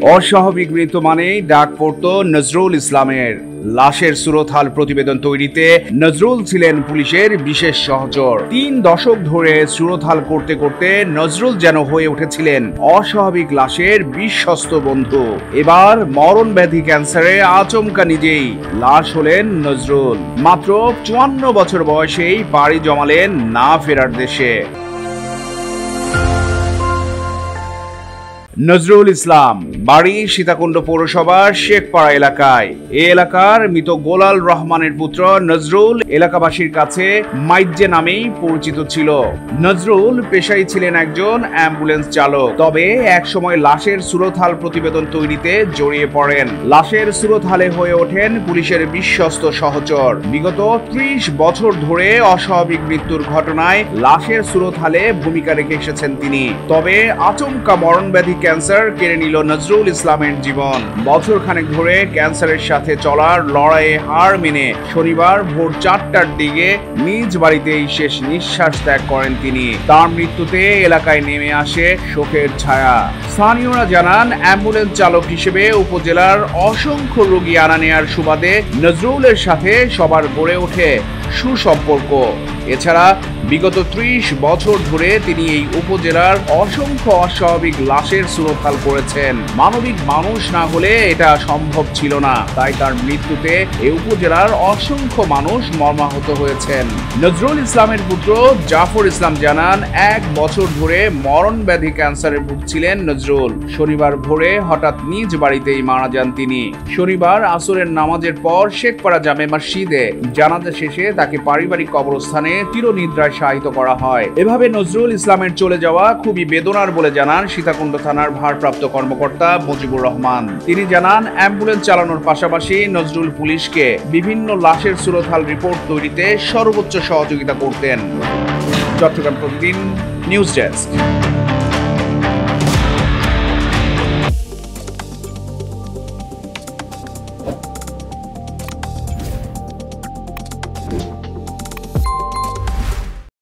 অস্বাভাবিক মৃত্যু মানেই ডাক পড়তো নজরুল ইসলামের। লাশের সুরতহাল প্রতিবেদন তৈরিতে নজরুল ছিলেন পুলিশের বিশেষ সহচর। 3 দশক ধরে সুরতহাল করতে করতে নজরুল যেন হয়ে উঠেছিলেন অস্বাভাবিক লাশের বিশ্বস্ত বন্ধু। এবার মরণ ব্যাধি ক্যান্সারে আচমকা নিজেই লাশ হলেন নজরুল। মাত্র 54 বছর বয়সেই পাড়ি জমালেন না ফেরার দেশে। নজরুল ইসলাম বাড়ি সীতাকুণ্ড পৌরসভার শেখপাড়া এলাকায়। এ এলাকার মৃত গোলাল রহমানের পুত্র নজরুল এলাকাবাসীর কাছে মাইজ্জে নামেই পরিচিত ছিল। নজরুল পেশায় ছিলেন একজন অ্যাম্বুলেন্স চালক, তবে একসময় লাশের সুরতহাল প্রতিবেদন তৈরিতে জড়িয়ে পড়েন। লাশের সুরতহালে হয়ে ওঠেন পুলিশের বিশ্বস্ত সহচর। বিগত 30 বছর ধরে অস্বাভাবিক মৃত্যুর ঘটনায় লাশের সুরতহালে ভূমিকা রেখে এসেছেন তিনি। তবে আচমকা মরণব্যাধি ক্যান্সার কেড়ে নিল নজরুল ইসলামের জীবন। বছর খানেক ধরে ক্যান্সারের সাথে চলার লড়াইয়ে হার মেনে শনিবার ভোর 4টার দিকে নিজ বাড়িতেই শেষ নিঃশ্বাস ত্যাগ করেন তিনি। তার মৃত্যুতে এলাকায় নেমে আসে শোকের ছায়া। স্থানীয়রা জানান, অ্যাম্বুলেন্স চালক হিসেবে উপজেলার অসংখ্য রোগী আনা নেয়ার সুবাদে নজরুলের সাথে সবার গড়ে ওঠে সুসম্পর্ক। এছাড়া বিগত 30 বছর ধরে তিনি এই উপজেলার অসংখ্য অস্বাভাবিক লাশের সুরতহাল করেছেন। মানবিক মানুষ না হলে এটা সম্ভব ছিল না, তাই তার মৃত্যুতে এই উপজেলার অসংখ্য মানুষ মর্মাহত হয়েছেন। নজরুল ইসলামের পুত্র জাফর ইসলাম জানান, 1 বছর ধরে মরণ ব্যাধি ক্যান্সারে ভুগছিলেন নজরুল। শনিবার ভোরে হঠাৎ নিজ বাড়িতেই মারা যান তিনি। শনিবার আসরের নামাজের পর শেখপাড়া জামে মসজিদে জানাজা শেষে তাকে পারিবারিক কবরস্থানে চিরনিদ্রায় শায়িত করা হয়। এভাবে নজরুল ইসলামের চলে যাওয়া খুবই বেদনার বলে জানান সীতাকুণ্ড থানার ভারপ্রাপ্ত কর্মকর্তা মুজিবুর রহমান। তিনি জানান, অ্যাম্বুলেন্স চালানোর পাশাপাশি নজরুল পুলিশকে বিভিন্ন লাশের সুরতহাল রিপোর্ট তৈরিতে সর্বোচ্চ সহযোগিতা করতেন। চট্টগ্রাম প্রতিদিন নিউজ ডেস্ক।